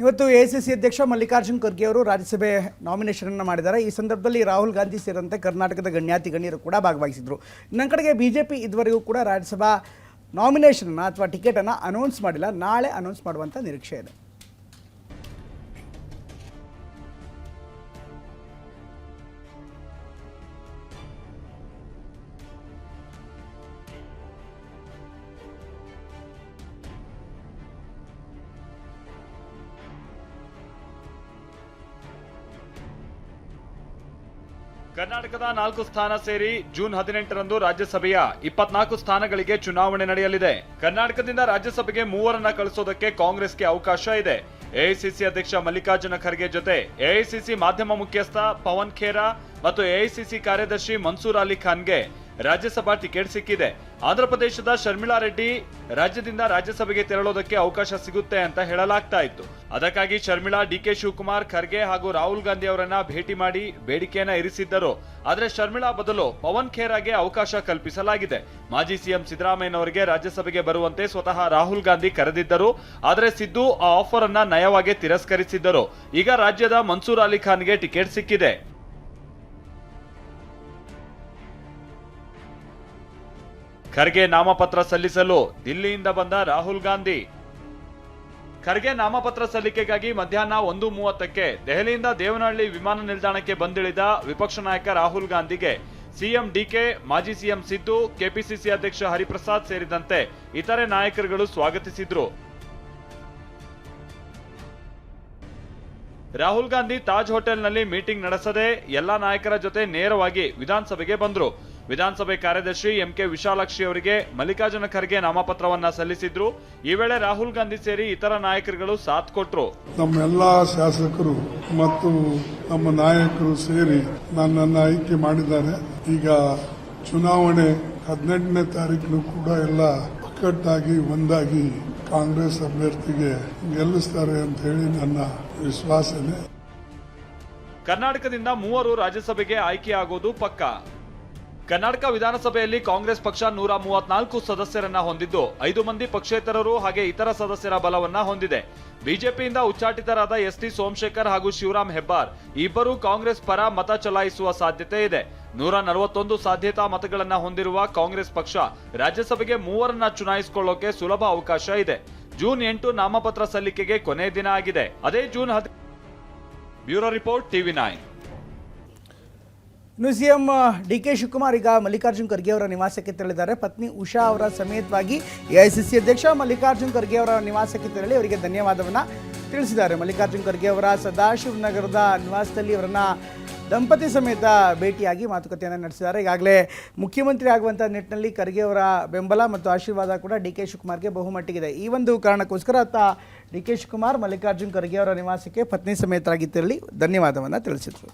ಇವತ್ತು ಎಐಸಿಸಿ ಅಧ್ಯಕ್ಷ ಮಲ್ಲಿಕಾರ್ಜುನ್ ಖರ್ಗೆ ಅವರು ರಾಜ್ಯಸಭೆ ನಾಮಿನೇಷನ್ ಮಾಡಿದ್ದಾರೆ. ಈ ಸಂದರ್ಭದಲ್ಲಿ ರಾಹುಲ್ ಗಾಂಧಿ ಸೇರಿದಂತೆ ಕರ್ನಾಟಕದ ಗಣ್ಯರು ಕೂಡ ಭಾಗವಹಿಸಿದರು. ಇನ್ನೊಂದು ಕಡೆಗೆ ಬಿಜೆಪಿ ಇದುವರೆಗೂ ಕೂಡ ರಾಜ್ಯಸಭಾ ನಾಮಿನೇಷನ್ ಅಥವಾ ಟಿಕೆಟ್ ಅನ್ನು ಅನೌನ್ಸ್ ಮಾಡಿಲ್ಲ. ನಾಳೆ ಅನೌನ್ಸ್ ಮಾಡುವಂತ ನಿರೀಕ್ಷೆ ಇದೆ. ಕರ್ನಾಟಕದ 4 ಸ್ಥಾನ ಸೇರಿ ಜೂನ್ 18ರಂದು ರಾಜ್ಯಸಭೆಯ 24 ಸ್ಥಾನಗಳಿಗೆ ಚುನಾವಣೆ ನಡೆಯಲಿದೆ. ಕರ್ನಾಟಕದಿಂದ ರಾಜ್ಯಸಭೆಗೆ 3 ಕಳಿಸೋದಕ್ಕೆ ಕಾಂಗ್ರೆಸ್ಗೆ ಅವಕಾಶ ಇದೆ. ಎಐಸಿಸಿ ಅಧ್ಯಕ್ಷ ಮಲ್ಲಿಕಾರ್ಜುನ ಖರ್ಗೆ ಜೊತೆ ಎಐಸಿಸಿ ಮಾಧ್ಯಮ ಮುಖ್ಯಸ್ಥ ಪವನ್ ಖೇರಾ ಮತ್ತು ಎಐಸಿಸಿ ಕಾರ್ಯದರ್ಶಿ ಮನ್ಸೂರ್ ಅಲಿ ಖಾನ್ಗೆ ರಾಜ್ಯಸಭಾ ಟಿಕೆಟ್ ಸಿಕ್ಕಿದೆ. ಆಂಧ್ರಪ್ರದೇಶದ ಶರ್ಮಿಳಾ ರೆಡ್ಡಿ ರಾಜ್ಯದಿಂದ ರಾಜ್ಯಸಭೆಗೆ ತೆರಳೋದಕ್ಕೆ ಅವಕಾಶ ಸಿಗುತ್ತೆ ಅಂತ ಹೇಳಲಾಗ್ತಾ ಇತ್ತು. ಅದಕ್ಕಾಗಿ ಶರ್ಮಿಳಾ ಡಿಕೆ ಶಿವಕುಮಾರ್, ಖರ್ಗೆ ಹಾಗೂ ರಾಹುಲ್ ಗಾಂಧಿ ಅವರನ್ನ ಭೇಟಿ ಮಾಡಿ ಬೇಡಿಕೆಯನ್ನ ಇರಿಸಿದ್ದರು. ಆದ್ರೆ ಶರ್ಮಿಳಾ ಬದಲು ಪವನ್ ಖೇರಾಗೆ ಅವಕಾಶ ಕಲ್ಪಿಸಲಾಗಿದೆ. ಮಾಜಿ ಸಿಎಂ ಸಿದ್ದರಾಮಯ್ಯನವರಿಗೆ ರಾಜ್ಯಸಭೆಗೆ ಬರುವಂತೆ ಸ್ವತಃ ರಾಹುಲ್ ಗಾಂಧಿ ಕರೆದಿದ್ದರು. ಆದ್ರೆ ಸಿದ್ದು ಆ ಆಫರ್ ಅನ್ನ ನಯವಾಗಿ ತಿರಸ್ಕರಿಸಿದ್ದರು. ಈಗ ರಾಜ್ಯದ ಮನ್ಸೂರ್ ಅಲಿ ಖಾನ್ಗೆ ಟಿಕೆಟ್ ಸಿಕ್ಕಿದೆ. ಖರ್ಗೆ ನಾಮಪತ್ರ ಸಲ್ಲಿಸಲು ದಿಲ್ಲಿಯಿಂದ ಬಂದ ರಾಹುಲ್ ಗಾಂಧಿ. ಖರ್ಗೆ ನಾಮಪತ್ರ ಸಲ್ಲಿಕೆಗಾಗಿ ಮಧ್ಯಾಹ್ನ 1:30ಕ್ಕೆ ದೆಹಲಿಯಿಂದ ದೇವನಹಳ್ಳಿ ವಿಮಾನ ನಿಲ್ದಾಣಕ್ಕೆ ಬಂದಿಳಿದ ವಿಪಕ್ಷ ನಾಯಕ ರಾಹುಲ್ ಗಾಂಧಿಗೆ ಸಿಎಂ ಡಿಕೆ, ಮಾಜಿ ಸಿಎಂ ಸಿದ್ದು, ಕೆಪಿಸಿಸಿ ಅಧ್ಯಕ್ಷ ಹರಿಪ್ರಸಾದ್ ಸೇರಿದಂತೆ ಇತರೆ ನಾಯಕರುಗಳು ಸ್ವಾಗತಿಸಿದ್ರು. ರಾಹುಲ್ ಗಾಂಧಿ ತಾಜ್ ಹೋಟೆಲ್ನಲ್ಲಿ ಮೀಟಿಂಗ್ ನಡೆಸದೆ ಎಲ್ಲಾ ನಾಯಕರ ಜೊತೆ ನೇರವಾಗಿ ವಿಧಾನಸಭೆಗೆ ಬಂದ್ರು. ವಿಧಾನಸಭೆ ಕಾರ್ಯದರ್ಶಿ ಎಂಕೆ ವಿಶಾಲಾಕ್ಷಿ ಅವರಿಗೆ ಮಲ್ಲಿಕಾರ್ಜುನ ಖರ್ಗೆ ನಾಮಪತ್ರವನ್ನ ಸಲ್ಲಿಸಿದ್ರು. ಈ ವೇಳೆ ರಾಹುಲ್ ಗಾಂಧಿ ಸೇರಿ ಇತರ ನಾಯಕರುಗಳು ಸಾಥ್ ಕೊಟ್ರು. ನಮ್ಮೆಲ್ಲಾ ಶಾಸಕರು ಮತ್ತು ನಮ್ಮ ನಾಯಕರು ಸೇರಿ ನನ್ನನ್ನು ಆಯ್ಕೆ ಮಾಡಿದ್ದಾರೆ. ಈಗ ಚುನಾವಣೆ 18ನೇ ತಾರೀಕು ಕೂಡ ಎಲ್ಲ ಒಕ್ಕಟ್ಟಾಗಿ ಒಂದಾಗಿ ಕಾಂಗ್ರೆಸ್ ಅಭ್ಯರ್ಥಿಗೆ ಗೆಲ್ಲಿಸ್ತಾರೆ ಅಂತ ಹೇಳಿ ನನ್ನ ವಿಶ್ವಾಸ ಇದೆ. ಕರ್ನಾಟಕದಿಂದ 3 ರಾಜ್ಯಸಭೆಗೆ ಆಯ್ಕೆಯಾಗೋದು ಪಕ್ಕಾ. ಕರ್ನಾಟಕ ವಿಧಾನಸಭೆಯಲ್ಲಿ ಕಾಂಗ್ರೆಸ್ ಪಕ್ಷ 134 ಸದಸ್ಯರನ್ನ ಹೊಂದಿದ್ದು 5 ಮಂದಿ ಪಕ್ಷೇತರರು ಹಾಗೆ ಇತರ ಸದಸ್ಯರ ಬಲವನ್ನ ಹೊಂದಿದೆ. ಬಿಜೆಪಿಯಿಂದ ಉಚ್ಚಾಟಿತರಾದ ಎಸ್ಟಿ ಸೋಮಶೇಖರ್ ಹಾಗೂ ಶಿವರಾಮ್ ಹೆಬ್ಬಾರ್ ಇಬ್ಬರು ಕಾಂಗ್ರೆಸ್ ಪರ ಮತ ಚಲಾಯಿಸುವ ಸಾಧ್ಯತೆ ಇದೆ. 141 ಸಾಧ್ಯತಾ ಮತಗಳನ್ನ ಹೊಂದಿರುವ ಕಾಂಗ್ರೆಸ್ ಪಕ್ಷ ರಾಜ್ಯಸಭೆಗೆ 3 ಚುನಾಯಿಸಿಕೊಳ್ಳೋಕೆ ಸುಲಭ ಅವಕಾಶ ಇದೆ. ಜೂನ್ 8 ನಾಮಪತ್ರ ಸಲ್ಲಿಕೆಗೆ ಕೊನೆ ದಿನ ಆಗಿದೆ. ಅದೇ ಜೂನ್ 10. Bureau report, TV9. ಇನ್ನು ಸಿಎಂ ಡಿಕೆ ಶಿವಕುಮಾರ್ ಈಗ ಮಲ್ಲಿಕಾರ್ಜುನ್ ಖರ್ಗೆ ಅವರ ನಿವಾಸಕ್ಕೆ ತೆರಳಿದ್ದಾರೆ. ಪತ್ನಿ ಉಷಾ ಅವರ ಸಮೇತವಾಗಿ ಎಐಸಿಸಿ ಅಧ್ಯಕ್ಷ ಮಲ್ಲಿಕಾರ್ಜುನ್ ಖರ್ಗೆ ಅವರ ನಿವಾಸಕ್ಕೆ ತೆರಳಿ ಅವರಿಗೆ ಧನ್ಯವಾದವನ್ನು ತಿಳಿಸಿದ್ದಾರೆ. ಮಲ್ಲಿಕಾರ್ಜುನ್ ಖರ್ಗೆ ಅವರ ಸದಾಶಿವ ನಗರದ ನಿವಾಸದಲ್ಲಿ ಅವರನ್ನ ದಂಪತಿ ಸಮೇತ ಭೇಟಿಯಾಗಿ ಮಾತುಕತೆಯನ್ನು ನಡೆಸಿದ್ದಾರೆ. ಈಗಾಗಲೇ ಮುಖ್ಯಮಂತ್ರಿ ಆಗುವಂಥ ನಿಟ್ಟಿನಲ್ಲಿ ಖರ್ಗೆ ಅವರ ಬೆಂಬಲ ಮತ್ತು ಆಶೀರ್ವಾದ ಕೂಡ ಡಿಕೆ ಶಿವಕುಮಾರ್ಗೆ ಬಹುಮಟ್ಟಿಗಿದೆ. ಈ ಒಂದು ಕಾರಣಕ್ಕೋಸ್ಕರ ಡಿಕೆ ಶಿವಕುಮಾರ್ ಮಲ್ಲಿಕಾರ್ಜುನ್ ಖರ್ಗೆ ಅವರ ನಿವಾಸಕ್ಕೆ ಪತ್ನಿ ಸಮೇತರಾಗಿ ತೆರಳಿ ಧನ್ಯವಾದವನ್ನು ತಿಳಿಸಿದರು.